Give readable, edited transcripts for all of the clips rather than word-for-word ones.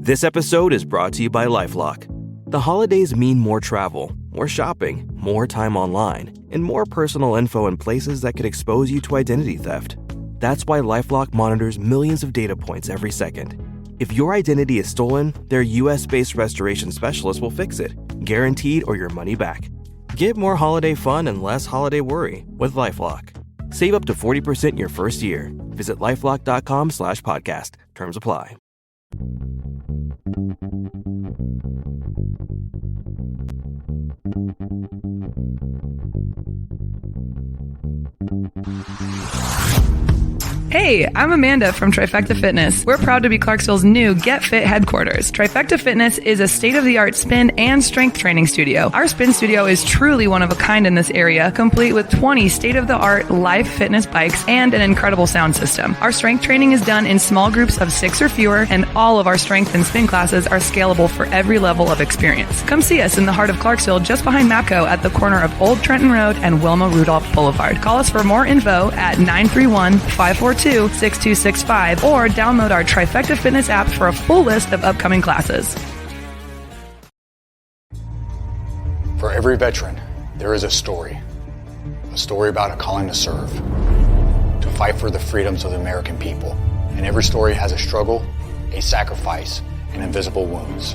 This episode is brought to you by LifeLock. The holidays mean more travel, more shopping, more time online, and more personal info in places that could expose you to identity theft. That's why LifeLock monitors millions of data points every second. If your identity is stolen, their US-based restoration specialist will fix it, guaranteed or your money back. Get more holiday fun and less holiday worry with LifeLock. Save up to 40% your first year. Visit LifeLock.com/podcast. Terms apply. Hey, I'm Amanda from Trifecta Fitness. We're proud to be Clarksville's new Get Fit headquarters. Trifecta Fitness is a state-of-the-art spin and strength training studio. Our spin studio is truly one of a kind in this area, complete with 20 state-of-the-art live fitness bikes and an incredible sound system. Our strength training is done in small groups of 6 or fewer, and all of our strength and spin classes are scalable for every level of experience. Come see us in the heart of Clarksville, just behind MAPCO at the corner of Old Trenton Road and Wilma Rudolph Boulevard. Call us for more info at 931-542-6265 or download our Trifecta Fitness app for a full list of upcoming classes. For every veteran, there is a story about a calling to serve, to fight for the freedoms of the American people. And every story has a struggle, a sacrifice, and invisible wounds.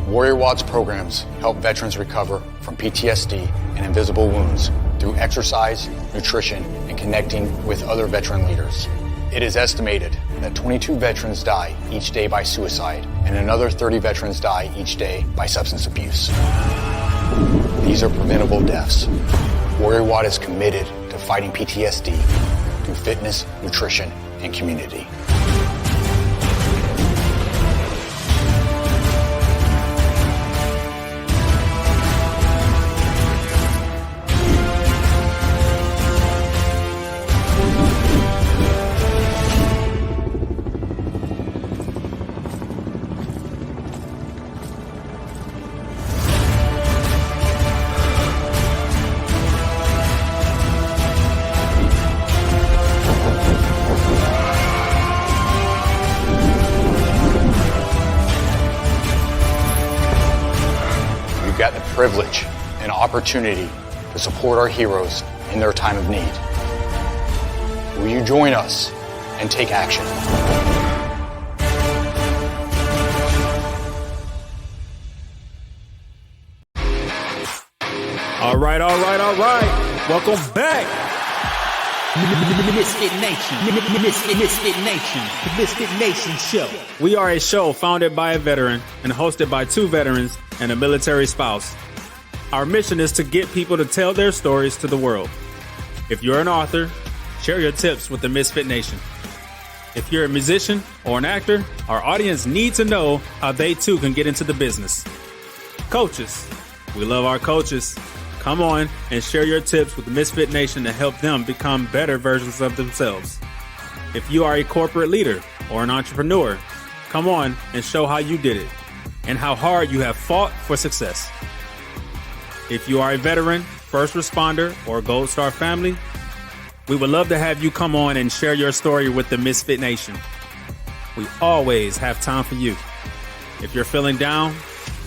Warrior Watts programs help veterans recover from PTSD and invisible wounds through exercise, nutrition, and connecting with other veteran leaders. It is estimated that 22 veterans die each day by suicide, and another 30 veterans die each day by substance abuse. These are preventable deaths. Warrior Watt is committed to fighting PTSD through fitness, nutrition, and community. Got the privilege and opportunity to support our heroes in their time of need. Will you join us and take action? All right. Welcome back. Misfit Nation, the Misfit Nation Show. We are a show founded by a veteran and hosted by 2 veterans and a military spouse. Our mission is to get people to tell their stories to the world. If you're an author, share your tips with the Misfit Nation. If you're a musician or an actor, our audience needs to know how they too can get into the business. Coaches, we love our coaches. Come on and share your tips with the Misfit Nation to help them become better versions of themselves. If you are a corporate leader or an entrepreneur, come on and show how you did it and how hard you have fought for success. If you are a veteran, first responder, or Gold Star family, we would love to have you come on and share your story with the Misfit Nation. We always have time for you. If you're feeling down,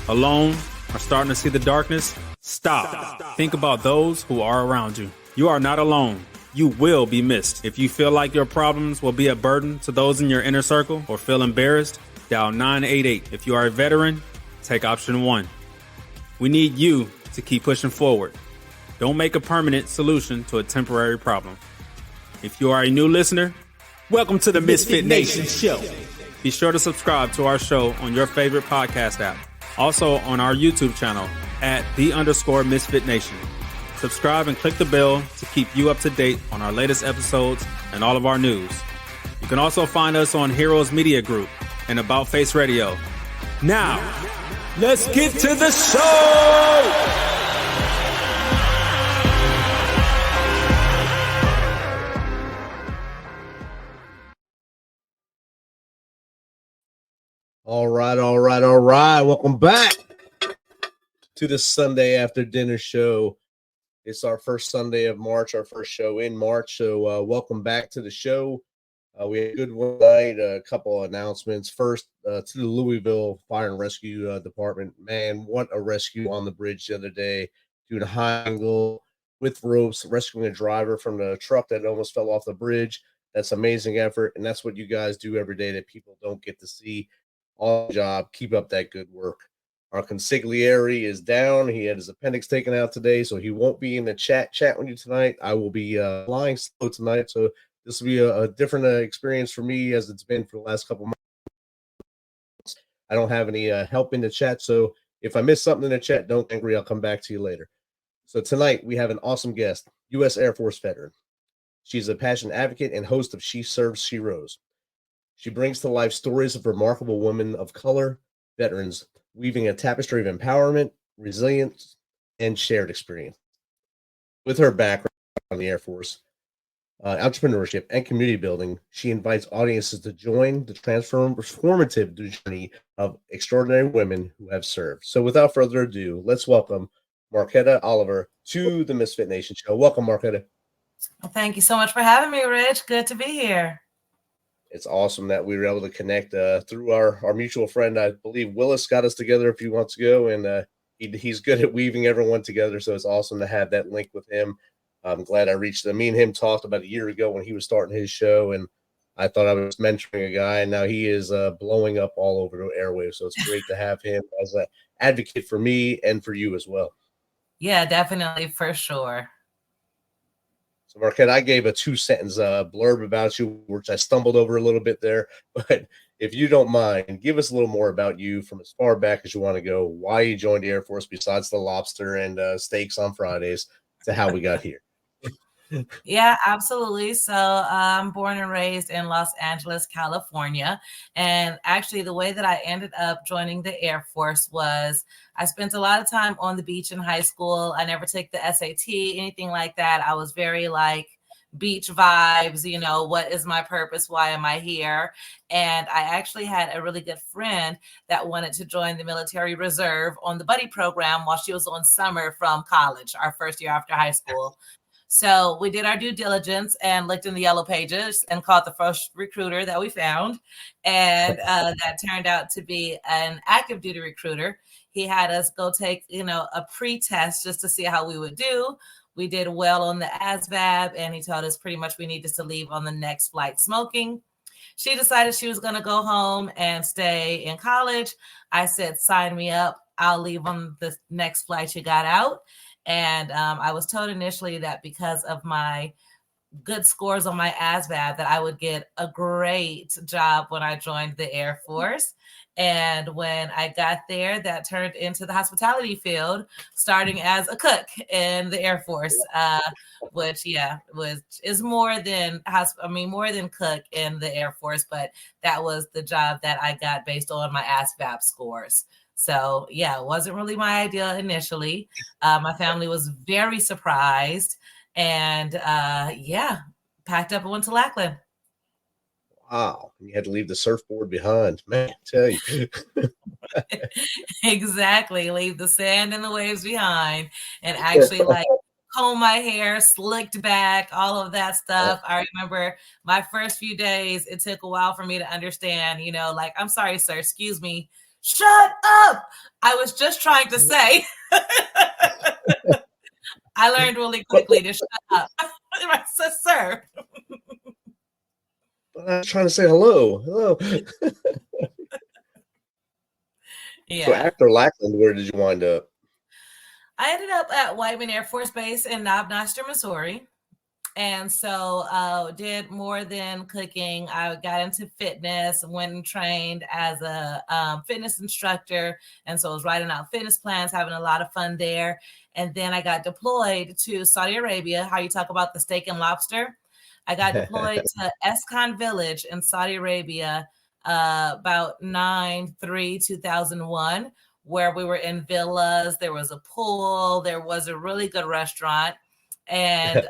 alone, or starting to see the darkness, Stop. Think about those who are around you. You are not alone. You will be missed. If you feel like your problems will be a burden to those in your inner circle or feel embarrassed, dial 988. If you are a veteran, take option 1. We need you to keep pushing forward. Don't make a permanent solution to a temporary problem. If you are a new listener, welcome to the Misfit Nation Show. Be sure to subscribe to our show on your favorite podcast app. Also on our YouTube channel at @the_Misfit Nation. Subscribe and click the bell to keep you up to date on our latest episodes and all of our news. You can also find us on Heroes Media Group and About Face Radio. Now, let's get to the show! All right. Welcome back to the Sunday after dinner show. It's our first Sunday of March, our first show in March. So welcome back to the show. We had a good one night, a couple of announcements. First, to the Louisville Fire and Rescue Department. Man, what a rescue on the bridge the other day, doing a high angle with ropes, rescuing a driver from the truck that almost fell off the bridge. That's amazing effort, and that's what you guys do every day that people don't get to see. On the job, keep up that good work. Our consigliere is down. He had his appendix taken out today, so he won't be in the chat with you tonight. I will be flying slow tonight, so this will be a different experience for me as it's been for the last couple months. I don't have any help in the chat, so if I miss something in the chat, don't be angry. I'll come back to you later. So tonight we have an awesome guest, U.S. Air Force veteran. She's a passionate advocate and host of She Served Sheroes. She brings to life stories of remarkable women of color, veterans, weaving a tapestry of empowerment, resilience, and shared experience. With her background in the Air Force, entrepreneurship, and community building, she invites audiences to join the transformative journey of extraordinary women who have served. So without further ado, let's welcome Marqueta Oliver to the MisFitNation Show. Welcome, Marqueta. Well, thank you so much for having me, Rich. Good to be here. It's awesome that we were able to connect through our mutual friend. I believe Willis got us together a few months ago, and he's good at weaving everyone together. So it's awesome to have that link with him. I'm glad I reached him. Me and him talked about a year ago when he was starting his show, and I thought I was mentoring a guy, and now he is blowing up all over the airwaves. So it's great to have him as an advocate for me and for you as well. Yeah, definitely, for sure. So, Marquette, I gave a 2-sentence blurb about you, which I stumbled over a little bit there. But if you don't mind, give us a little more about you from as far back as you want to go, why you joined the Air Force besides the lobster and steaks on Fridays, to how we got here. Yeah, absolutely. So I'm born and raised in Los Angeles, California. And actually, the way that I ended up joining the Air Force was I spent a lot of time on the beach in high school. I never took the SAT, anything like that. I was very like beach vibes, you know, what is my purpose? Why am I here? And I actually had a really good friend that wanted to join the military reserve on the buddy program while she was on summer from college, our first year after high school. So we did our due diligence and looked in the yellow pages and called the first recruiter that we found. And that turned out to be an active duty recruiter. He had us go take, a pre-test just to see how we would do. We did well on the ASVAB, and he told us pretty much we needed to leave on the next flight smoking. She decided she was going to go home and stay in college. I said, sign me up. I'll leave on the next flight you got out. And I was told initially that because of my good scores on my ASVAB that I would get a great job when I joined the Air Force. And when I got there, that turned into the hospitality field, starting as a cook in the Air Force, which is more than cook in the Air Force, but that was the job that I got based on my ASVAB scores. So yeah, it wasn't really my idea initially. My family was very surprised, and packed up and went to Lackland. Wow, you had to leave the surfboard behind, man. I tell you. Exactly, leave the sand and the waves behind, and actually comb my hair, slicked back, all of that stuff. I remember my first few days, it took a while for me to understand, I'm sorry, sir, excuse me. Shut up. I was just trying to say. I learned really quickly to shut up. I said, sir. But I was trying to say hello. Hello. Yeah. So after Lackland, where did you wind up? I ended up at Whiteman Air Force Base in Knob Noster, Missouri. And so did more than cooking. I got into fitness, went and trained as a fitness instructor. And so I was writing out fitness plans, having a lot of fun there. And then I got deployed to Saudi Arabia, how you talk about the steak and lobster. I got deployed to Escon Village in Saudi Arabia about 9/3/2001, where we were in villas. There was a pool. There was a really good restaurant. And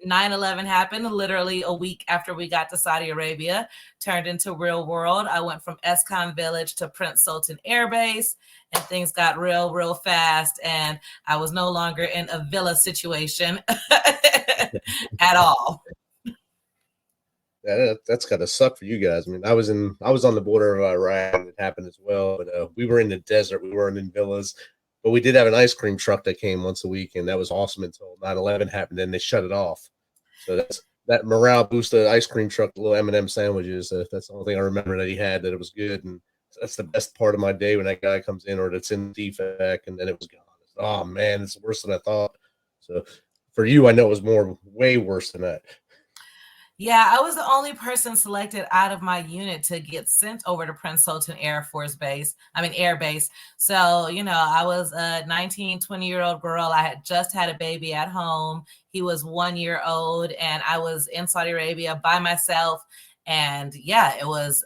9/11 happened literally a week after we got to Saudi Arabia, turned into real world. I went from Escon Village to Prince Sultan Air Base, and things got real, real fast. And I was no longer in a villa situation at all. That's gotta suck for you guys. I mean, I was on the border of Iraq and it happened as well, but we were in the desert. We weren't in villas, but we did have an ice cream truck that came once a week, and that was awesome until 9/11 happened. Then they shut it off. So that morale boost, the ice cream truck, the little M&M sandwiches. That's the only thing I remember that he had, that it was good, and that's the best part of my day when that guy comes in or that's in defect, and then it was gone. Oh man, it's worse than I thought. So for you, I know it was way worse than that. Yeah, I was the only person selected out of my unit to get sent over to Prince Sultan Air Base. So, I was a 19, 20-year-old girl. I had just had a baby at home. He was 1 year old, and I was in Saudi Arabia by myself. And yeah, it was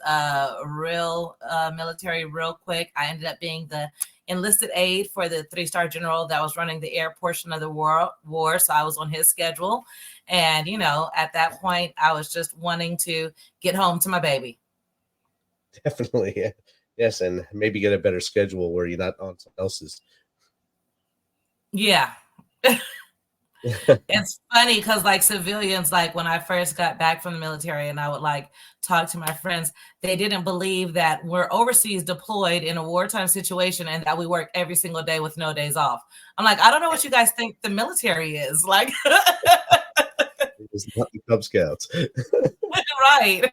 real military real quick. I ended up being the enlisted aide for the 3-star general that was running the air portion of the war. So I was on his schedule. And, at that point, I was just wanting to get home to my baby. Definitely. Yeah. Yes. And maybe get a better schedule where you're not on someone else's. Yeah. It's funny because like civilians, like when I first got back from the military and I would like talk to my friends, they didn't believe that we're overseas deployed in a wartime situation and that we work every single day with no days off. I'm like, I don't know what you guys think the military is like. It's not the Cub Scouts. Right.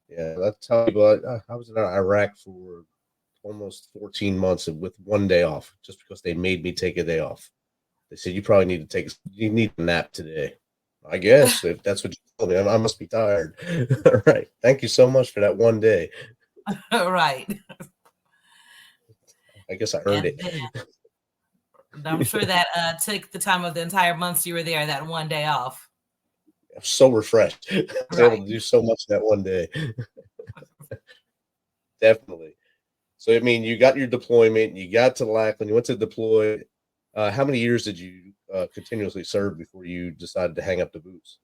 Yeah, that's how I was in Iraq for almost 14 months with 1 day off, just because they made me take a day off. They said, you need a nap today. I guess if that's what you told me, I must be tired. All right. Thank you so much for that 1 day. Right. I guess I earned it. I'm sure that took the time of the entire months you were there, that 1 day off. I'm so refreshed. I was able to do so much that 1 day. Definitely. So, I mean, you got your deployment, you got to Lackland, you went to deploy. How many years did you continuously serve before you decided to hang up the boots?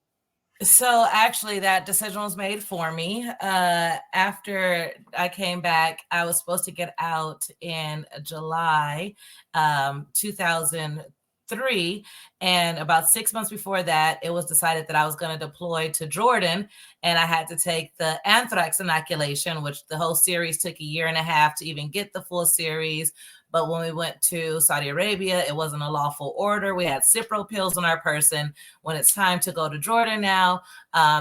So actually that decision was made for me. After I came back, I was supposed to get out in July 2003. And about 6 months before that, it was decided that I was going to deploy to Jordan, and I had to take the anthrax inoculation, which the whole series took 1.5 years to even get the full series. But when we went to Saudi Arabia, it wasn't a lawful order. We had Cipro pills on our person. When it's time to go to Jordan now,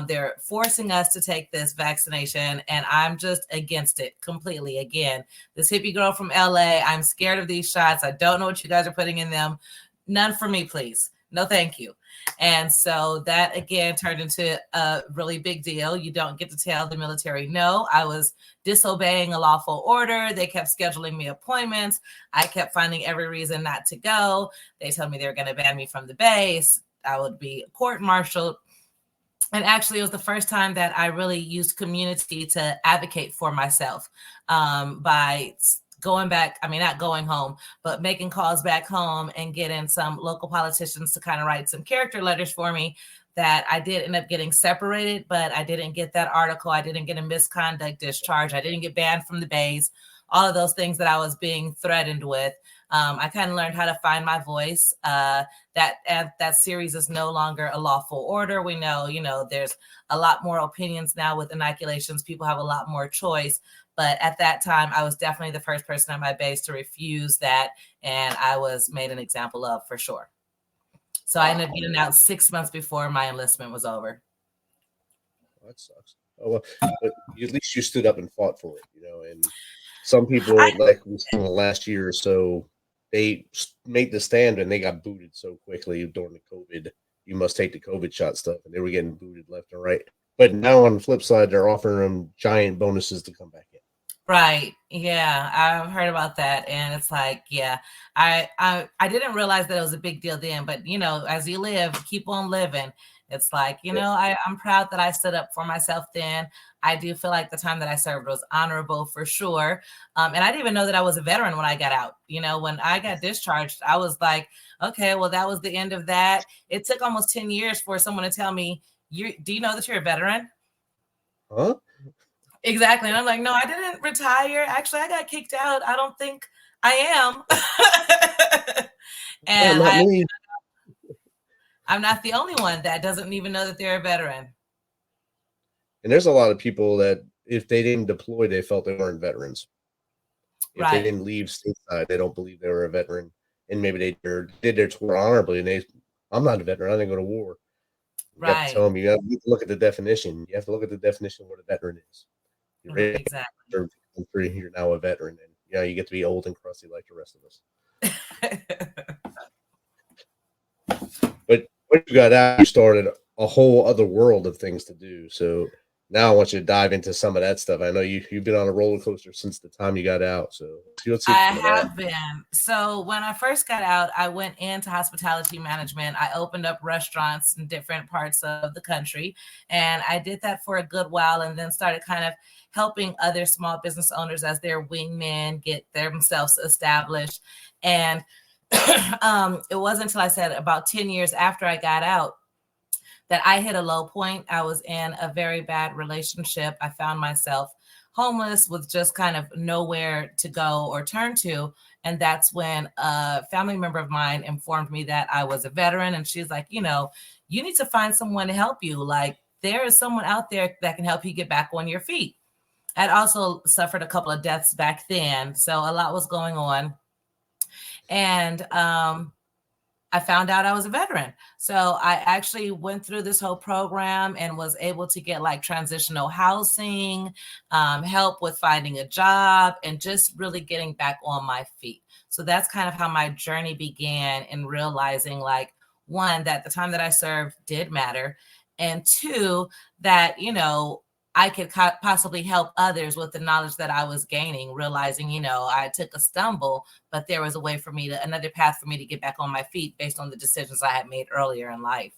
they're forcing us to take this vaccination, and I'm just against it completely. Again, this hippie girl from LA, I'm scared of these shots. I don't know what you guys are putting in them. None for me, please. No, thank you. And so that again turned into a really big deal. You don't get to tell the military no. I was disobeying a lawful order. They kept scheduling me appointments. I kept finding every reason not to go. They told me they were going to ban me from the base. I would be court-martialed. And actually, it was the first time that I really used community to advocate for myself by going back, not going home, but making calls back home and getting some local politicians to kind of write some character letters for me that I did end up getting separated, but I didn't get that article. I didn't get a misconduct discharge. I didn't get banned from the base, all of those things that I was being threatened with. I kind of learned how to find my voice. That series is no longer a lawful order. We know, there's a lot more opinions now with inoculations. People have a lot more choice. But at that time, I was definitely the first person at my base to refuse that. And I was made an example of, for sure. So I ended up getting out 6 months before my enlistment was over. Oh, that sucks. Oh, well, but at least you stood up and fought for it, and some people, like we saw in the last year or so, they made the stand and they got booted so quickly during the COVID. You must take the COVID shot stuff, and they were getting booted left and right. But now on the flip side, they're offering them giant bonuses to come back in. Right. Yeah, I've heard about that. And it's like, yeah, I didn't realize that it was a big deal then. But, as you live, keep on living. It's like, I'm proud that I stood up for myself then. I do feel like the time that I served was honorable for sure. And I didn't even know that I was a veteran when I got out. When I got discharged, I was like, okay, well, that was the end of that. It took almost 10 years for someone to tell me, do you know that you're a veteran? Huh? Exactly. And I'm like, no, I didn't retire. Actually, I got kicked out. I don't think I am. And I'm not the only one that doesn't even know that they're a veteran. And there's a lot of people that if they didn't deploy, they felt they weren't veterans. If they Right. didn't leave stateside, they don't believe they were a veteran. And maybe they did their tour honorably, and I'm not a veteran. I didn't go to war. You have to tell Right. them, you have to look at the definition. You have to look at the definition of what a veteran is. You're ready Exactly. to serve the country, you're now a veteran. And you get to be old and crusty like the rest of us. But when you got out, you started a whole other world of things to do. So now I want you to dive into some of that stuff. I know you've been on a roller coaster since the time you got out. So let's see I have been. So when I first got out, I went into hospitality management. I opened up restaurants in different parts of the country. And I did that for a good while and then started kind of helping other small business owners as their wingmen get themselves established. And it wasn't until I said about 10 years after I got out that I hit a low point. I was in a very bad relationship. I found myself homeless with just kind of nowhere to go or turn to. And that's when a family member of mine informed me that I was a veteran. And she's like, you need to find someone to help you. Like, there is someone out there that can help you get back on your feet. I'd also suffered a couple of deaths back then. So a lot was going on. And I found out I was a veteran. So I actually went through this whole program and was able to get like transitional housing, help with finding a job, and just really getting back on my feet. So that's kind of how my journey began in realizing, like, one, that the time that I served did matter. And two, that, I could possibly help others with the knowledge that I was gaining, realizing, I took a stumble, but there was a way for me another path for me to get back on my feet based on the decisions I had made earlier in life.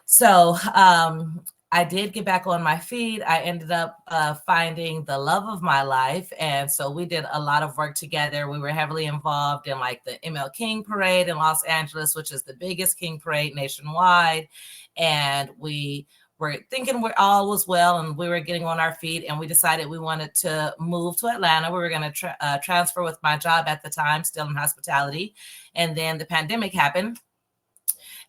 So I did get back on my feet. I ended up finding the love of my life. And so we did a lot of work together. We were heavily involved in like the ML King Parade in Los Angeles, which is the biggest King Parade nationwide. And we're thinking all was well, and we were getting on our feet, and we decided we wanted to move to Atlanta. We were going to transfer with my job at the time, still in hospitality. And then the pandemic happened.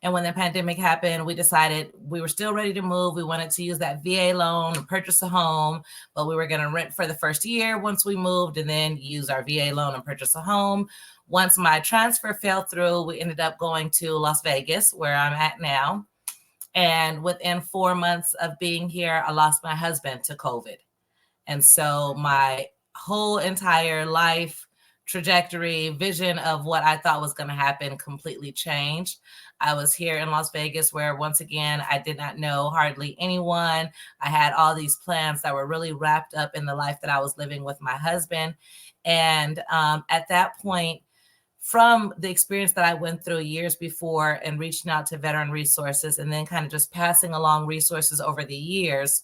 And when the pandemic happened, we decided we were still ready to move. We wanted to use that VA loan and purchase a home, but we were going to rent for the first year once we moved, and then use our VA loan and purchase a home. Once my transfer fell through, we ended up going to Las Vegas, where I'm at now. And within 4 months of being here, I lost my husband to COVID. And so my whole entire life trajectory, vision of what I thought was going to happen completely changed. I was here in Las Vegas where, once again, I did not know hardly anyone. I had all these plans that were really wrapped up in the life that I was living with my husband. And at that point, from the experience that I went through years before and reaching out to veteran resources and then kind of just passing along resources over the years,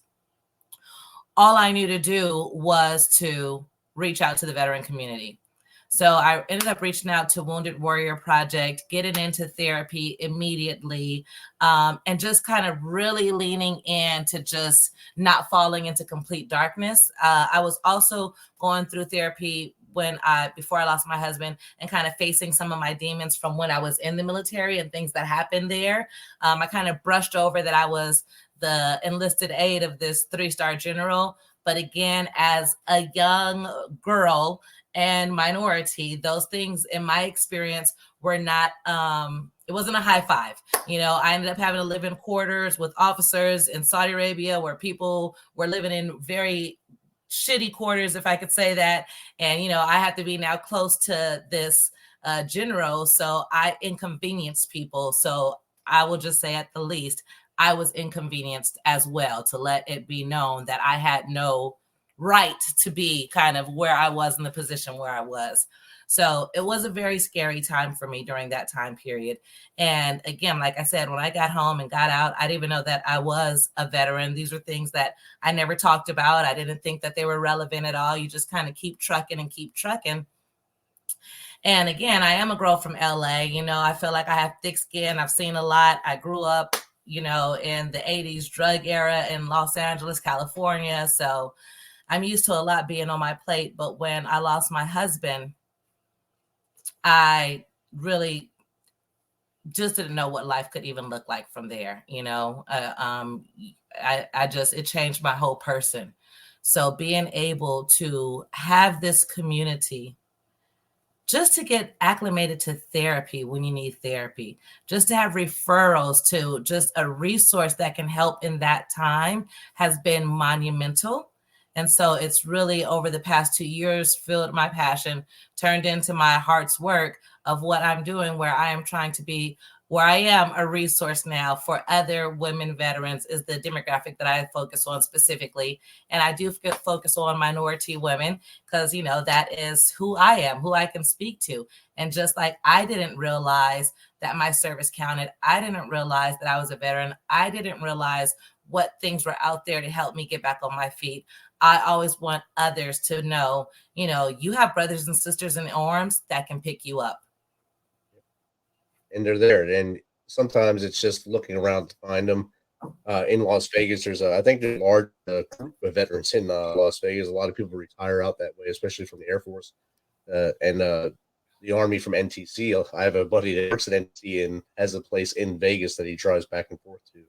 all I knew to do was to reach out to the veteran community. So I ended up reaching out to Wounded Warrior Project, getting into therapy immediately, and just kind of really leaning in to just not falling into complete darkness. I was also going through therapy before I lost my husband, and kind of facing some of my demons from when I was in the military and things that happened there. I kind of brushed over that I was the enlisted aide of this 3-star general. But again, as a young girl and minority, those things in my experience were not, it wasn't a high five. I ended up having to live in quarters with officers in Saudi Arabia where people were living in very shitty quarters, if I could say that. And, I had to be now close to this general. So I inconvenienced people. So I will just say, at the least, I was inconvenienced as well, to let it be known that I had no right to be kind of where I was in the position where I was. So it was a very scary time for me during that time period. And again, like I said, when I got home and got out, I didn't even know that I was a veteran. These were things that I never talked about. I didn't think that they were relevant at all. You just kind of keep trucking and keep trucking. And again, I am a girl from LA. I feel like I have thick skin. I've seen a lot. I grew up, in the 80s drug era in Los Angeles, California. So I'm used to a lot being on my plate. But when I lost my husband, I really just didn't know what life could even look like from there. It changed my whole person. So being able to have this community, just to get acclimated to therapy when you need therapy, just to have referrals to just a resource that can help in that time has been monumental. And so it's really over the past 2 years filled my passion, turned into my heart's work of what I'm doing, where I am trying to be, where I am a resource now for other women veterans is the demographic that I focus on specifically. And I do focus on minority women because, that is who I am, who I can speak to. And just like I didn't realize that my service counted, I didn't realize that I was a veteran, I didn't realize what things were out there to help me get back on my feet. I always want others to know, you have brothers and sisters in arms that can pick you up. And they're there. And sometimes it's just looking around to find them. In Las Vegas, there's I think there's a large group of veterans in Las Vegas. A lot of people retire out that way, especially from the Air Force and the Army from NTC. I have a buddy that works at NTC and has a place in Vegas that he drives back and forth to.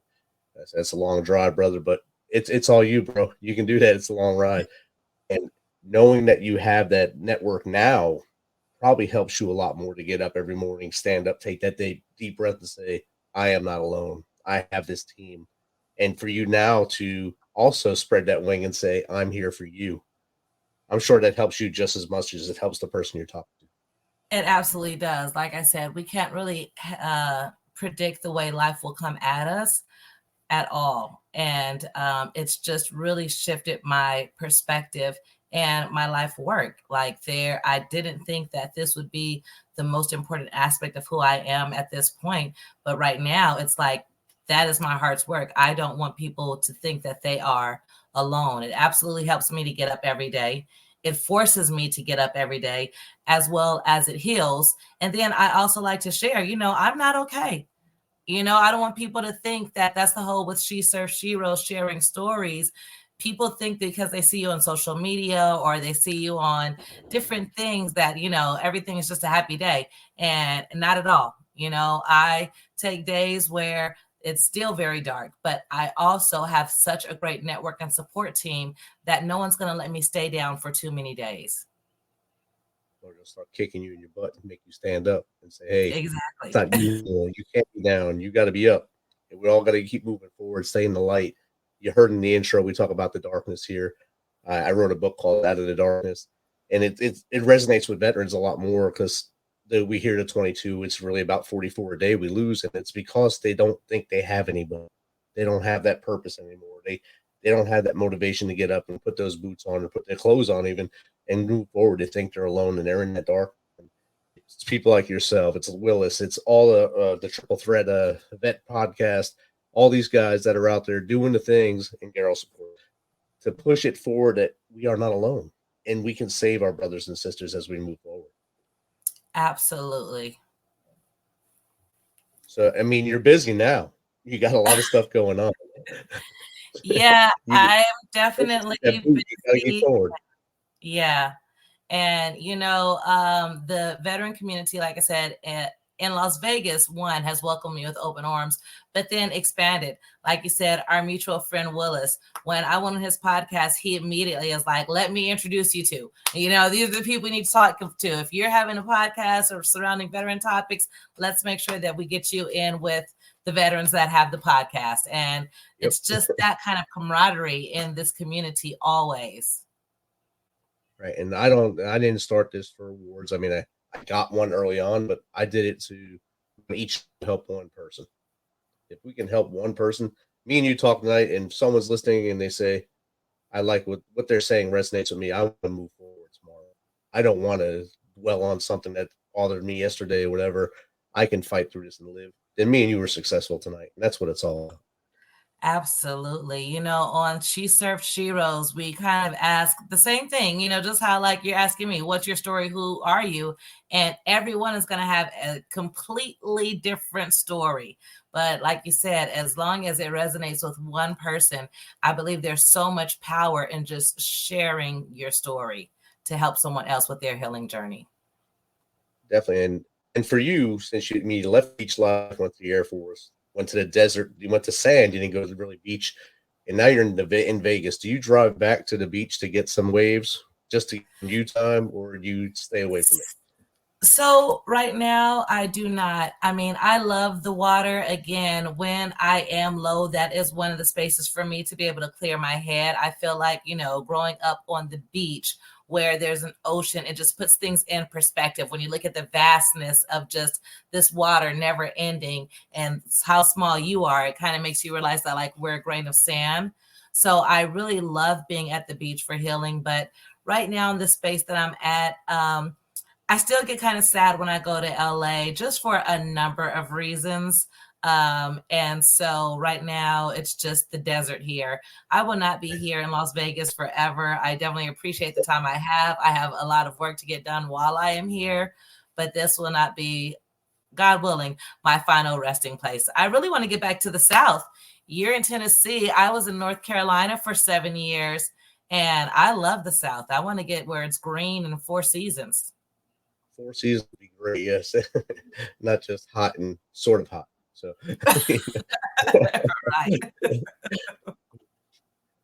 That's a long drive, brother, but it's all you, bro. You can do that. It's a long ride. And knowing that you have that network now probably helps you a lot more to get up every morning, stand up, take that deep breath and say, I am not alone. I have this team. And for you now to also spread that wing and say, I'm here for you. I'm sure that helps you just as much as it helps the person you're talking to. It absolutely does. Like I said, we can't really predict the way life will come at us at all. And it's just really shifted my perspective and my life work. I didn't think that this would be the most important aspect of who I am at this point. But right now it's like, that is my heart's work. I don't want people to think that they are alone. It absolutely helps me to get up every day. It forces me to get up every day, as well as it heals. And then I also like to share, I'm not okay. I don't want people to think that that's the whole with She Served Sheroes, sharing stories. People think because they see you on social media or they see you on different things that, everything is just a happy day. And not at all. I take days where it's still very dark, but I also have such a great network and support team that no one's going to let me stay down for too many days. Or they'll start kicking you in your butt and make you stand up and say, hey, exactly. It's not you can't be down. You got to be up. And we all got to keep moving forward, stay in the light. You heard in the intro, we talk about the darkness here. I wrote a book called Out of the Darkness, and it resonates with veterans a lot more because we hear the 22, it's really about 44 a day we lose, and it's because they don't think they have anybody. They don't have that purpose anymore. They don't have that motivation to get up and put those boots on or put their clothes on even and move forward. They think they're alone and they're in that dark. It's people like yourself. It's Willis. It's all the Triple Threat Vet podcast. All these guys that are out there doing the things in Garrel support to push it forward that we are not alone and we can save our brothers and sisters as we move forward. Absolutely. So, I mean, you're busy now. You got a lot of stuff going on. Yeah, I'm definitely busy. Get forward. Yeah. And, the veteran community, like I said, in Las Vegas, one has welcomed me with open arms, but then expanded. Like you said, our mutual friend Willis, when I went on his podcast, he immediately is like, let me introduce you to, these are the people we need to talk to. If you're having a podcast or surrounding veteran topics, let's make sure that we get you in with the veterans that have the podcast. And it's just that kind of camaraderie in this community always. Right. And I didn't start this for awards. I mean, I got one early on, but I did it to each help one person. If we can help one person, me and you talk tonight and someone's listening and they say, I like what they're saying resonates with me. I want to move forward tomorrow. I don't want to dwell on something that bothered me yesterday or whatever. I can fight through this and live. Then me and you were successful tonight. And that's what it's all about. Absolutely. On She Served Sheroes, we kind of ask the same thing, just how like you're asking me, what's your story? Who are you? And everyone is going to have a completely different story. But like you said, as long as it resonates with one person, I believe there's so much power in just sharing your story to help someone else with their healing journey. Definitely. And And for you, since you left beach life, went to the Air Force, went to the desert, you went to sand, you didn't go to the really beach, and now you're in Vegas. Do you drive back to the beach to get some waves just to give you time, or do you stay away from it? So right now, I do not. I mean, I love the water. Again, when I am low, that is one of the spaces for me to be able to clear my head. I feel like, growing up on the beach where there's an ocean, it just puts things in perspective. When you look at the vastness of just this water never ending and how small you are, it kind of makes you realize that like we're a grain of sand. So I really love being at the beach for healing. But right now in the space that I'm at, I still get kind of sad when I go to LA just for a number of reasons. And so right now it's just the desert here. I will not be here in Las Vegas forever. I definitely appreciate the time I have. I have a lot of work to get done while I am here, but this will not be, God willing, my final resting place. I really want to get back to the South. You're in Tennessee. I was in North Carolina for 7 years and I love the South. I want to get where it's green and 4 seasons. 4 seasons would be great, yes. Not just hot and sort of hot. So Right.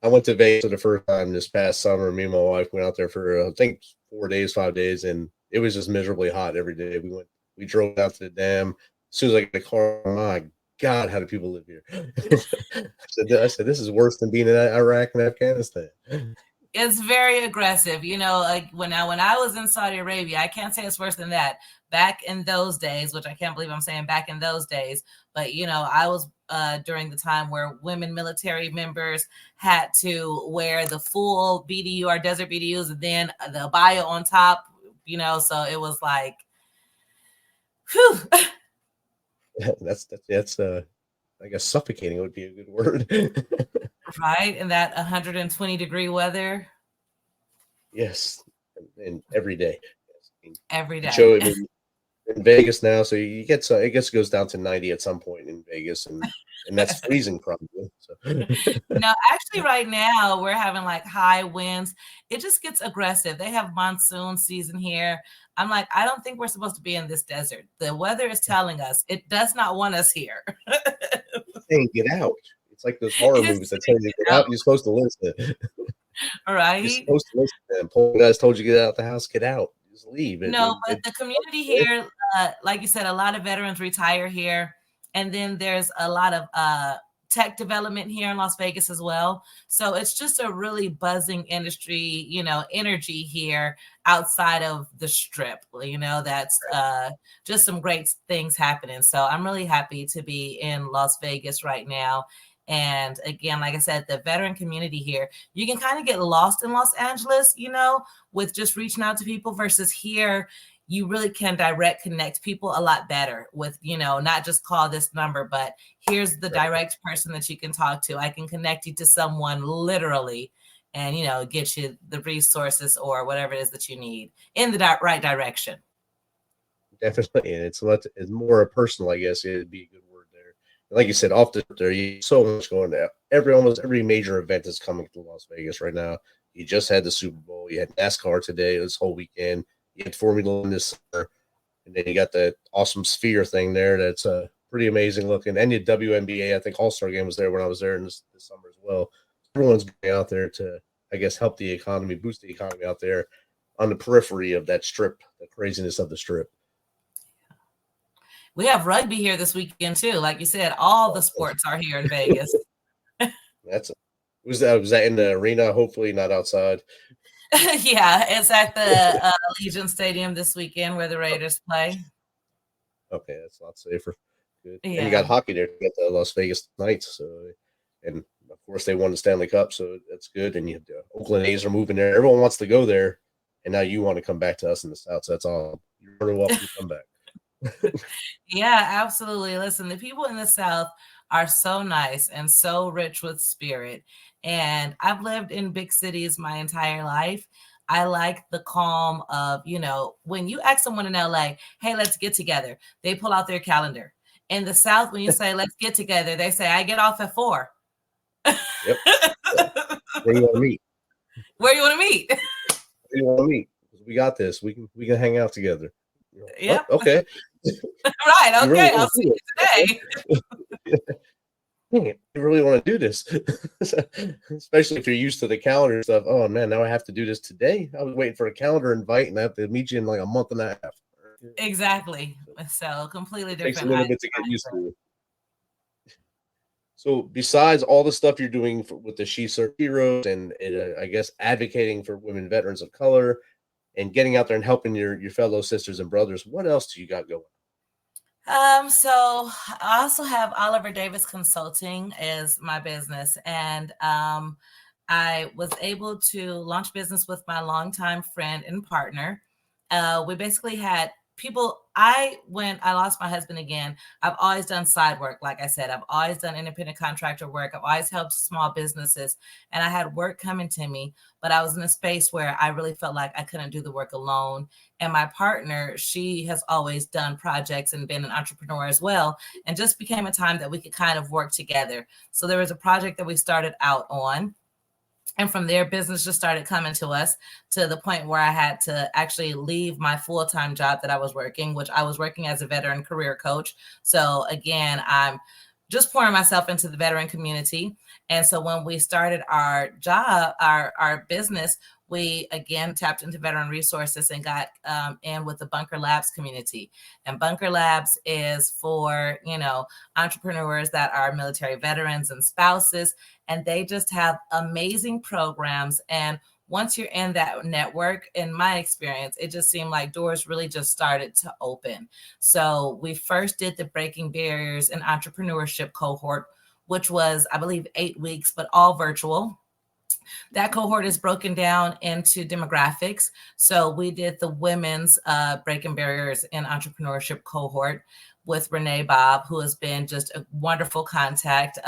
I went to Vegas for the first time this past summer. Me and my wife went out there for I think 4 days, 5 days, and it was just miserably hot every day. We drove out to the dam. As soon as I got the car, my God, how do people live here? I said, this is worse than being in Iraq and Afghanistan. It's very aggressive. Like when I was in Saudi Arabia, I can't say it's worse than that. Back in those days, which I can't believe I'm saying back in those days, but I was during the time where women military members had to wear the full BDU or desert BDUs and then the abaya on top, so it was like, whew. That's I guess suffocating would be a good word. Right, in that 120-degree weather. Yes, and every day. Every day. So in Vegas now, so you get I guess it goes down to 90 at some point in Vegas, and that's freezing probably. So. No, actually, right now we're having like high winds. It just gets aggressive. They have monsoon season here. I'm like, I don't think we're supposed to be in this desert. The weather is telling us it does not want us here. Hey, get out. It's like those horror movies that tell you to get out. You're supposed to listen. Right. You're supposed to listen to them. Paul guys told you to get out the house. Get out. Just leave. But the community here, like you said, a lot of veterans retire here. And then there's a lot of tech development here in Las Vegas as well. So it's just a really buzzing industry, energy here outside of the strip, that's just some great things happening. So I'm really happy to be in Las Vegas right now. And again, like I said, the veteran community here, you can kind of get lost in Los Angeles, with just reaching out to people versus here. You really can direct connect people a lot better with, not just call this number, but here's the direct person that you can talk to. I can connect you to someone literally and, get you the resources or whatever it is that you need in the right direction. Definitely. And it's more personal, I guess. It'd be a good word there. Like you said, off there, you so much going there. Almost every major event is coming to Las Vegas right now. You just had the Super Bowl. You had NASCAR today, this whole weekend. You had Formula One this summer. And then you got the awesome Sphere thing there that's pretty amazing looking. And the WNBA, I think All-Star game was there when I was there this summer as well. Everyone's going out there to, I guess, help the economy, boost the economy out there on the periphery of that strip, the craziness of the strip. We have rugby here this weekend too. Like you said, all the sports are here in Vegas. Was that in the arena? Hopefully not outside. Yeah, it's at the Allegiant Stadium this weekend where the Raiders play. Okay, that's a lot safer. Good. Yeah. And you got hockey there. You got the Las Vegas Knights. And of course they won the Stanley Cup, so that's good. And you have the Oakland A's are moving there. Everyone wants to go there, and now you want to come back to us in the South. So that's all. You're very welcome to come back. Yeah, absolutely. Listen, the people in the South are so nice and so rich with spirit. And I've lived in big cities my entire life. I like the calm of, when you ask someone in LA, hey, let's get together, they pull out their calendar. In the South, when you say, let's get together, they say, I get off at 4. Yep. Where you want to meet? Where you want to meet? Where you want to meet? We got this. We can hang out together. Yeah. Okay. Right. Okay. Really I'll see you today. Dang it, I really want to do this. Especially if you're used to the calendar stuff. Oh man, now I have to do this today. I was waiting for a calendar invite and I have to meet you in like a month and a half. Exactly. So completely different. Takes a little bit to get used to. So besides all the stuff you're doing with the She Served Sheroes and I guess advocating for women veterans of color and getting out there and helping your fellow sisters and brothers, what else do you got going? So I also have Oliver Davis Consulting as my business, and I was able to launch business with my longtime friend and partner. We basically had people. When I lost my husband again, I've always done side work. Like I said, I've always done independent contractor work. I've always helped small businesses, and I had work coming to me, but I was in a space where I really felt like I couldn't do the work alone. And my partner, she has always done projects and been an entrepreneur as well. And just became a time that we could kind of work together. So there was a project that we started out on. And from there, business just started coming to us to the point where I had to actually leave my full-time job that I was working, which I was working as a veteran career coach. So again, I'm just pouring myself into the veteran community. And so when we started our job, our business, we again tapped into veteran resources and got in with the Bunker Labs community. And Bunker Labs is for, entrepreneurs that are military veterans and spouses, and they just have amazing programs. And once you're in that network, in my experience, it just seemed like doors really just started to open. So we first did the Breaking Barriers in Entrepreneurship cohort, which was, I believe, 8 weeks, but all virtual. That cohort is broken down into demographics. So we did the women's Breaking Barriers in Entrepreneurship cohort with Renee Bob, who has been just a wonderful contact.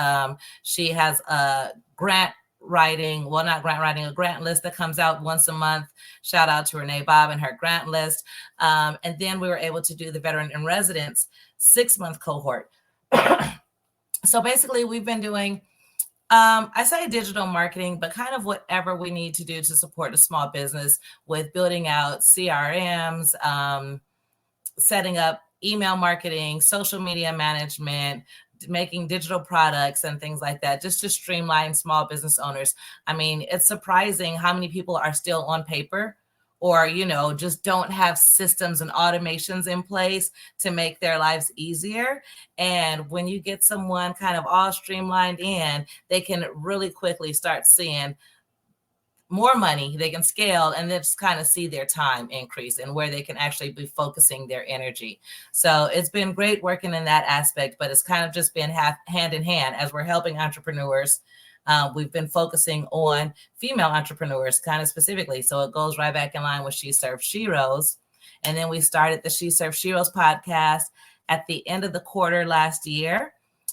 She has a grant list that comes out once a month. Shout out to Renee Bob and her grant list. And then we were able to do the Veteran in Residence 6-month cohort. So basically we've been doing I say digital marketing, but kind of whatever we need to do to support a small business with building out CRMs, setting up email marketing, social media management, making digital products and things like that, just to streamline small business owners. I mean, it's surprising how many people are still on paper or, just don't have systems and automations in place to make their lives easier. And when you get someone kind of all streamlined in, they can really quickly start seeing more money, they can scale, and then just kind of see their time increase and where they can actually be focusing their energy. So it's been great working in that aspect, but it's kind of just been hand in hand as we're helping entrepreneurs. We've been focusing on female entrepreneurs kind of specifically. So it goes right back in line with She Served Sheroes. And then we started the She Served Sheroes podcast at the end of the quarter last year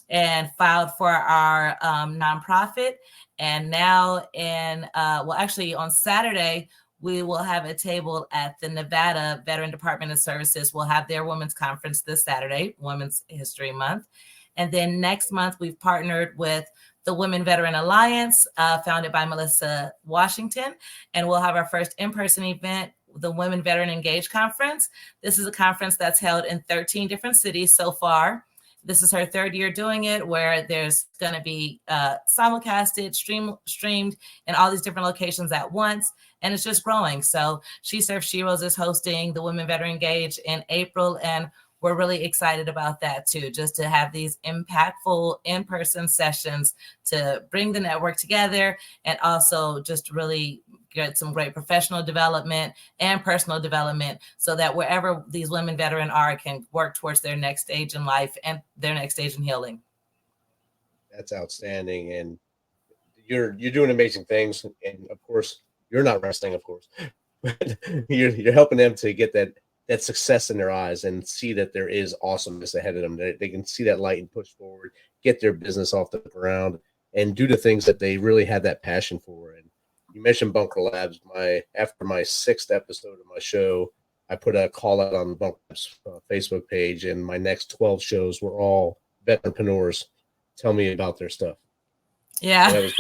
and filed for our nonprofit. And now on Saturday, we will have a table at the Nevada Veteran Department of Services. We'll have their women's conference this Saturday, Women's History Month. And then next month, we've partnered with the Women Veteran Alliance, founded by Melissa Washington. And we'll have our first in-person event, the Women Veteran Engage Conference. This is a conference that's held in 13 different cities so far. This is her third year doing it, where there's going to be simulcasted, streamed in all these different locations at once. And it's just growing. So She Served Sheroes is hosting the Women Veteran Engage in April. And we're really excited about that too, just to have these impactful in-person sessions to bring the network together and also just really get some great professional development and personal development so that wherever these women veteran are can work towards their next stage in life and their next stage in healing. That's outstanding. And you're doing amazing things. And of course, you're not resting, of course, but you're helping them to get that success in their eyes and see that there is awesomeness ahead of them. They can see that light and push forward, get their business off the ground and do the things that they really had that passion for. And you mentioned Bunker Labs. After my 6th episode of my show, I put a call out on the Bunker Labs Facebook page, and my next 12 shows were all veteranpreneurs. Tell me about their stuff. Yeah. And that was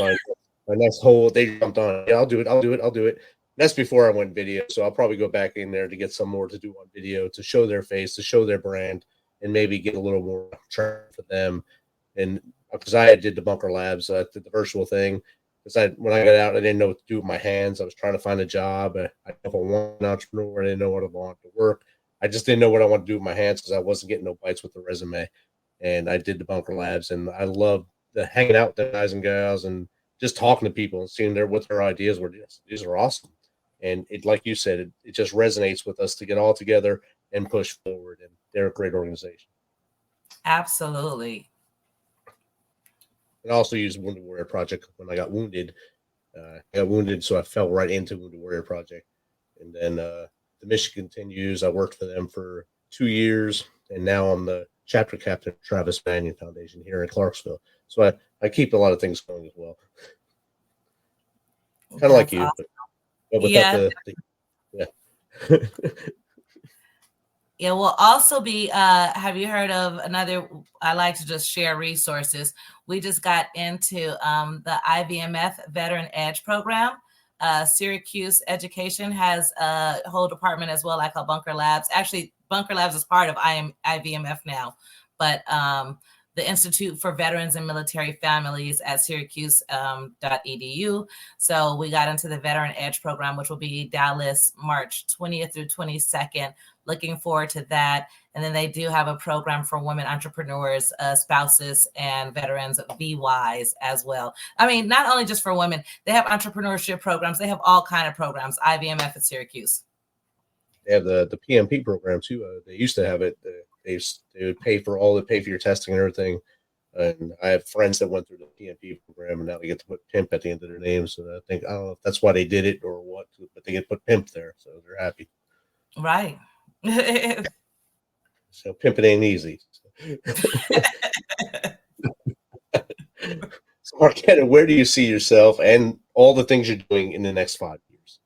my next whole, they jumped on. Yeah, I'll do it. That's before I went video, so I'll probably go back in there to get some more to do on video, to show their face, to show their brand, and maybe get a little more traction for them. And because I did the Bunker Labs, did the virtual thing, because when I got out, I didn't know what to do with my hands. I was trying to find a job. I was an entrepreneur. I didn't know what I wanted to work. I just didn't know what I wanted to do with my hands because I wasn't getting no bites with the resume. And I did the Bunker Labs, and I love the hanging out with the guys and gals and just talking to people and seeing what their ideas were. These are awesome. And it, like you said, it just resonates with us to get all together and push forward. And they're a great organization. Absolutely. And I also used Wounded Warrior Project when I got wounded. So I fell right into Wounded Warrior Project. And then the mission continues. I worked for them for 2 years, and now I'm the chapter captain of Travis Banyan Foundation here in Clarksville. So I keep a lot of things going as well. Kind of like you. Awesome. But without yeah. Yeah, we'll also be, have you heard of another, I like to just share resources. We just got into the IVMF Veteran Edge program. Syracuse Education has a whole department as well, like Bunker Labs. Actually, Bunker Labs is part of IVMF now, but the Institute for Veterans and Military Families at syracuse.edu. So we got into the Veteran Edge program, which will be Dallas, March 20th through 22nd. Looking forward to that. And then they do have a program for women entrepreneurs, spouses, and veterans, VYs as well. I mean, not only just for women, they have entrepreneurship programs. They have all kind of programs, IVMF at Syracuse. They have the PMP program too. They used to have it. They would pay for your testing and everything. And I have friends that went through the PMP program, and now they get to put pimp at the end of their name. So I don't know if that's why they did it or what, but they get to put pimp there. So they're happy. Right. So pimping ain't easy. So Marqueta, where do you see yourself and all the things you're doing in the next 5 years?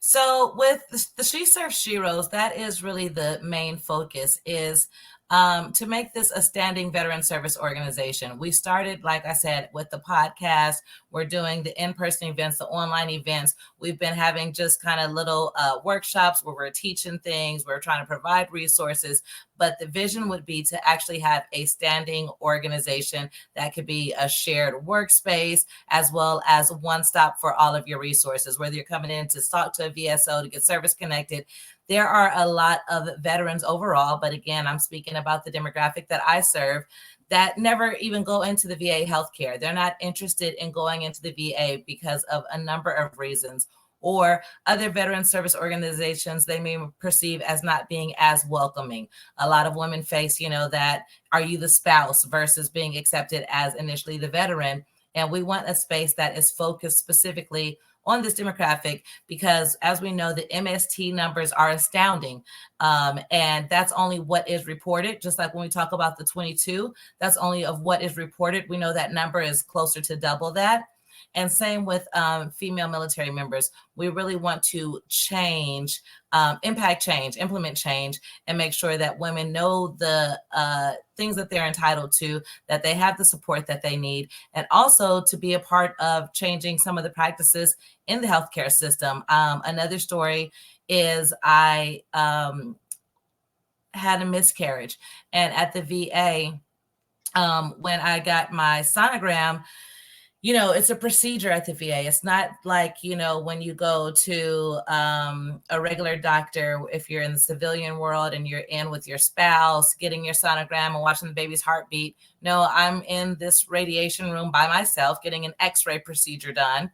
So with the She Served Sheroes, that is really the main focus, is to make this a standing veteran service organization. We started, like I said, with the podcast. We're doing the in-person events, the online events. We've been having just kind of little workshops where we're teaching things. We're trying to provide resources. But the vision would be to actually have a standing organization that could be a shared workspace, as well as one stop for all of your resources, whether you're coming in to talk to a VSO, to get service connected. There are a lot of veterans overall, but again, I'm speaking about the demographic that I serve, that never even go into the VA healthcare. They're not interested in going into the VA because of a number of reasons, or other veteran service organizations they may perceive as not being as welcoming. A lot of women face, that are you the spouse versus being accepted as initially the veteran. And we want a space that is focused specifically on this demographic, because as we know, the MST numbers are astounding. And that's only what is reported. Just like when we talk about the 22, that's only of what is reported. We know that number is closer to double that. And same with female military members. We really want to change, impact change, implement change, and make sure that women know the things that they're entitled to, that they have the support that they need, and also to be a part of changing some of the practices in the healthcare system. Another story is I had a miscarriage, and at the VA, when I got my sonogram, it's a procedure at the VA. It's not like, when you go to a regular doctor, if you're in the civilian world and you're in with your spouse, getting your sonogram and watching the baby's heartbeat. No, I'm in this radiation room by myself, getting an X-ray procedure done.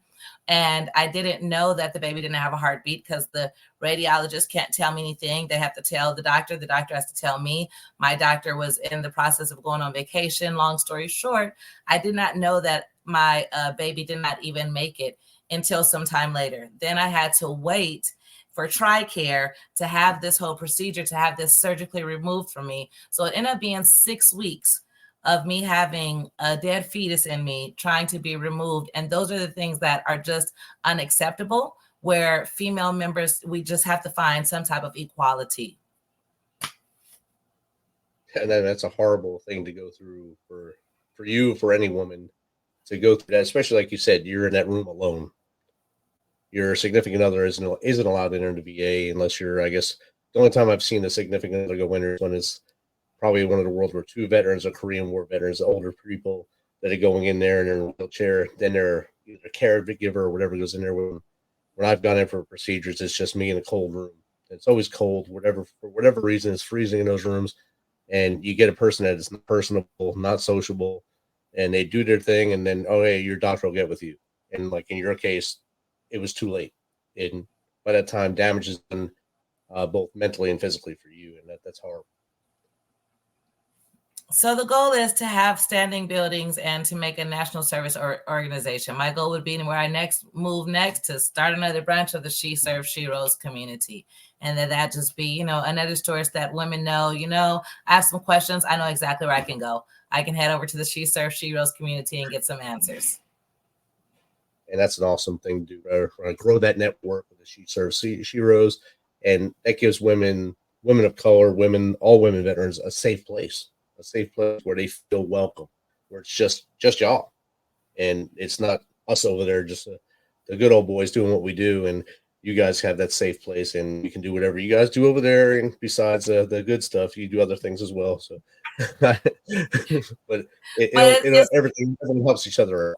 And I didn't know that the baby didn't have a heartbeat because the radiologist can't tell me anything. They have to tell the doctor. The doctor has to tell me. My doctor was in the process of going on vacation. Long story short, I did not know that my baby did not even make it until some time later. Then I had to wait for TRICARE to have this whole procedure, to have this surgically removed from me. So it ended up being 6 weeks of me having a dead fetus in me trying to be removed. And those are the things that are just unacceptable, where female members, we just have to find some type of equality. And then that's a horrible thing to go through for you, for any woman to go through that, especially like you said, you're in that room alone. your significant other isn't allowed to enter the VA unless you're, I guess, the only time I've seen a significant other go in is when it's probably one of the World War II veterans or Korean War veterans, the older people that are going in there and they're in a wheelchair. Then they're either a caregiver or whatever goes in there with them. When I've gone in for procedures, it's just me in a cold room. It's always cold, for whatever reason, it's freezing in those rooms. And you get a person that is personable, not sociable, and they do their thing. And then, oh, hey, your doctor will get with you. And like in your case, it was too late. And by that time, damage is done both mentally and physically for you. And that's horrible. So the goal is to have standing buildings and to make a national service organization. My goal would be where I move next to start another branch of the She Served Sheroes community. And that just be, another source that women know, I have some questions. I know exactly where I can go. I can head over to the She Served Sheroes community and get some answers. And that's an awesome thing to do. Grow that network with the She Served Sheroes. And that gives women of color, all women veterans, a safe place where they feel welcome, where it's just y'all. And it's not us over there, just the good old boys doing what we do. And you guys have that safe place and you can do whatever you guys do over there. And besides the good stuff, you do other things as well. So, but everything helps each other out.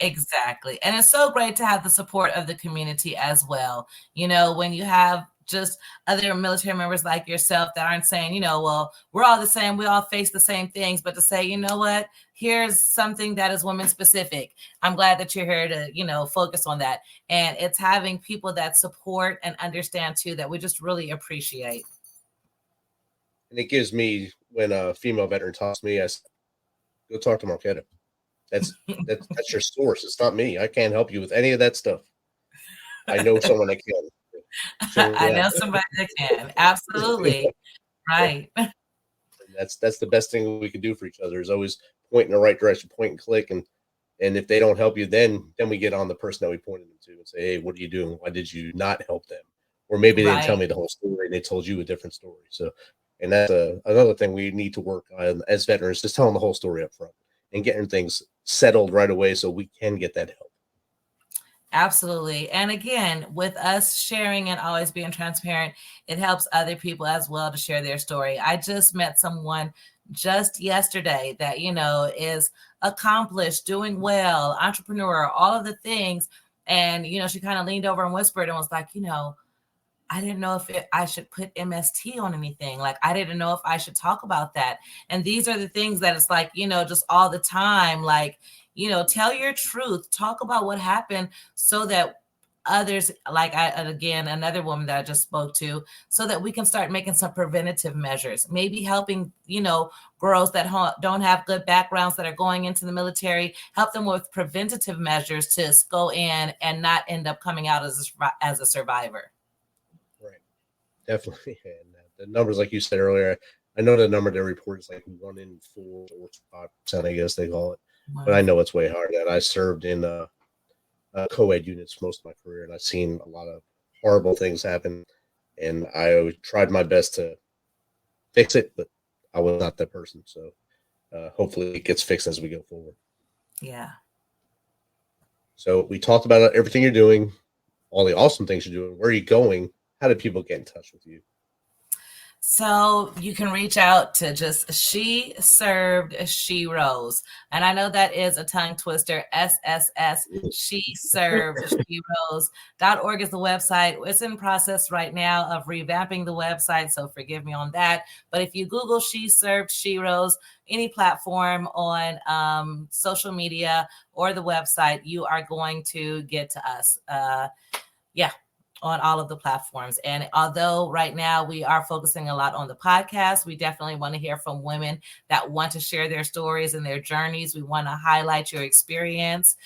Exactly. And it's so great to have the support of the community as well. When you have just other military members like yourself that aren't saying, well, we're all the same, we all face the same things, but to say, you know what, here's something that is women specific. I'm glad that you're here to, focus on that. And it's having people that support and understand too, that we just really appreciate. And it gives me, when a female veteran talks to me, I say, go talk to Marqueta. That's your source. It's not me. I can't help you with any of that stuff. I know someone that can. So, yeah. I know somebody that can. Absolutely. Right. And that's the best thing we can do for each other, is always point in the right direction, point and click. And if they don't help you, then we get on the person that we pointed them to and say, hey, what are you doing? Why did you not help them? Or maybe they didn't tell me the whole story and they told you a different story. So, and that's another thing we need to work on as veterans, just telling the whole story up front and getting things settled right away so we can get that help. Absolutely. And again, with us sharing and always being transparent, it helps other people as well to share their story. I just met someone just yesterday that, is accomplished, doing well, entrepreneur, all of the things. And, she kind of leaned over and whispered and was like, I didn't know if I should put MST on anything. Like, I didn't know if I should talk about that. And these are the things that it's like, just all the time, like, tell your truth, talk about what happened so that others, another woman that I just spoke to, so that we can start making some preventative measures, maybe helping, girls that don't have good backgrounds that are going into the military, help them with preventative measures to go in and not end up coming out as a survivor. Right. Definitely. And the numbers, like you said earlier, I know the number they report is like 1 in 4 or 5%, I guess they call it. Wow. But I know it's way harder than that. I served in co-ed units most of my career, and I've seen a lot of horrible things happen. And I tried my best to fix it, but I was not that person. So hopefully it gets fixed as we go forward. Yeah. So we talked about everything you're doing, all the awesome things you're doing. Where are you going? How do people get in touch with you? So you can reach out to just She Served Sheroes. And I know that is a tongue twister, SSS, She Served Sheroes.org is the website. It's in process right now of revamping the website, so forgive me on that. But if you Google She Served Sheroes, any platform on social media or the website, you are going to get to us. On all of the platforms. And although right now we are focusing a lot on the podcast, we definitely want to hear from women that want to share their stories and their journeys. We want to highlight your experience.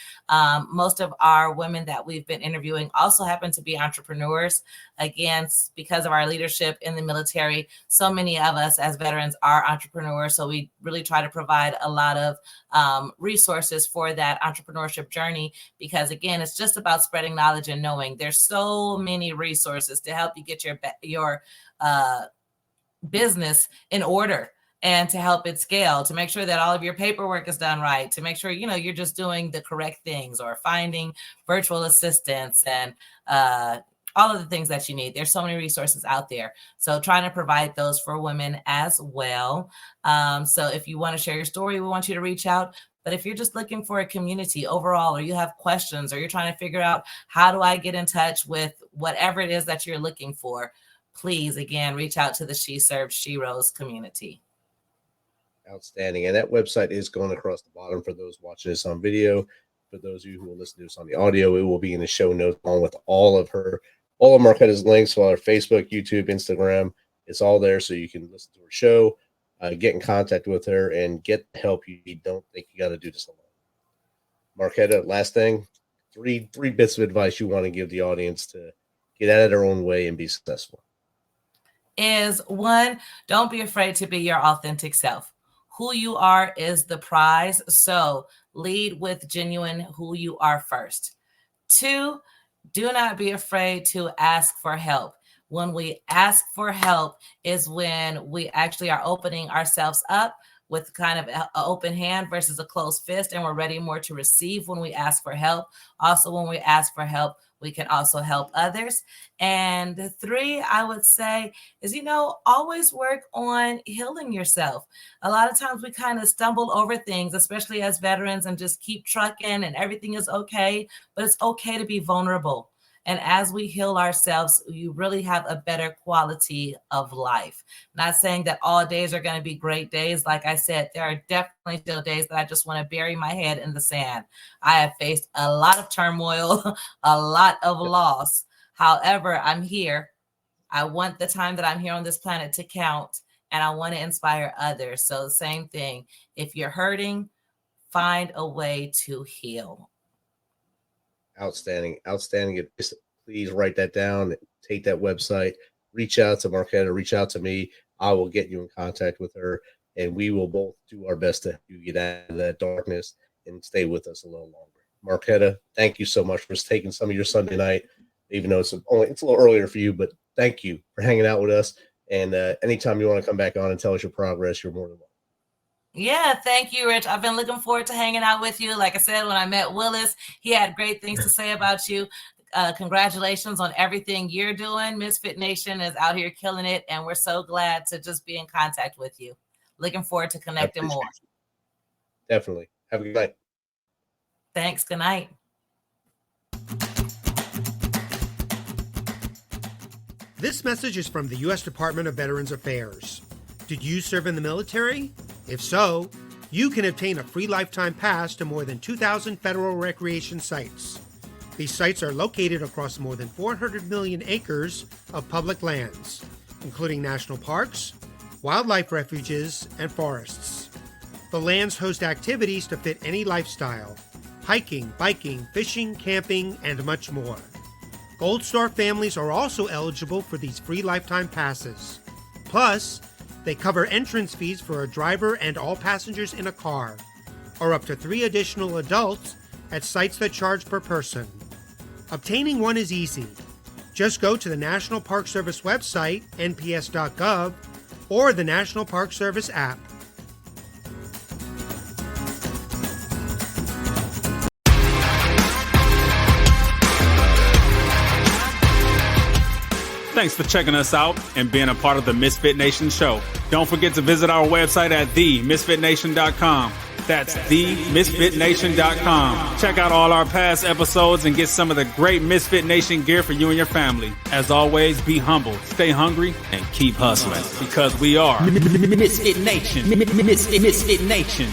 Most of our women that we've been interviewing also happen to be entrepreneurs. Again, because of our leadership in the military, so many of us as veterans are entrepreneurs. So we really try to provide a lot of resources for that entrepreneurship journey, because again, it's just about spreading knowledge and knowing. There's so many resources to help you get your business in order. and to help it scale, to make sure that all of your paperwork is done right, to make sure, you're just doing the correct things, or finding virtual assistants and all of the things that you need. There's so many resources out there. So trying to provide those for women as well. So if you want to share your story, we want you to reach out. But if you're just looking for a community overall, or you have questions, or you're trying to figure out how do I get in touch with whatever it is that you're looking for, please, again, reach out to the She Served Sheroes community. Outstanding. And that website is going across the bottom for those watching this on video. For those of you who will listen to this on the audio, it will be in the show notes along with all of Marqueta's links, all her Facebook, YouTube, Instagram. It's all there so you can listen to her show, get in contact with her, and get the help you need. Don't think you got to do this alone. Marqueta, last thing, three bits of advice you want to give the audience to get out of their own way and be successful. Is one, don't be afraid to be your authentic self. Who you are is the prize. So lead with genuine who you are first. 2, do not be afraid to ask for help. When we ask for help is when we actually are opening ourselves up with kind of an open hand versus a closed fist, and we're ready more to receive when we ask for help. Also, when we ask for help, we can also help others. And 3, I would say is, always work on healing yourself. A lot of times we kind of stumble over things, especially as veterans, and just keep trucking and everything is okay, but it's okay to be vulnerable. And as we heal ourselves, you really have a better quality of life. Not saying that all days are going to be great days. Like I said, there are definitely still days that I just want to bury my head in the sand. I have faced a lot of turmoil, a lot of loss. However, I'm here. I want the time that I'm here on this planet to count, and I want to inspire others. So the same thing. If you're hurting, find a way to heal. Outstanding. Please write that down. Take that website. Reach out to Marqueta. Reach out to me. I will get you in contact with her, and we will both do our best to help you get out of that darkness and stay with us a little longer. Marqueta, thank you so much for taking some of your Sunday night, even though it's a little earlier for you, but thank you for hanging out with us. And anytime you want to come back on and tell us your progress, you're more than welcome. Yeah, thank you, Rich. I've been looking forward to hanging out with you. Like I said, when I met Willis, he had great things to say about you. Congratulations on everything you're doing. Misfit Nation is out here killing it, and we're so glad to just be in contact with you. Looking forward to connecting more. Definitely. Have a good night. Thanks. Good night. This message is from the U.S. Department of Veterans Affairs. Did you serve in the military? If so, you can obtain a free lifetime pass to more than 2,000 federal recreation sites. These sites are located across more than 400 million acres of public lands, including national parks, wildlife refuges, and forests. The lands host activities to fit any lifestyle: hiking, biking, fishing, camping, and much more. Gold Star families are also eligible for these free lifetime passes. Plus, they cover entrance fees for a driver and all passengers in a car, or up to 3 additional adults at sites that charge per person. Obtaining one is easy. Just go to the National Park Service website, nps.gov, or the National Park Service app. Thanks for checking us out and being a part of the Misfit Nation Show. Don't forget to visit our website at themisfitnation.com. That's themisfitnation.com. Check out all our past episodes and get some of the great Misfit Nation gear for you and your family. As always, be humble, stay hungry, and keep hustling, because we are Misfit Nation. Misfit Nation.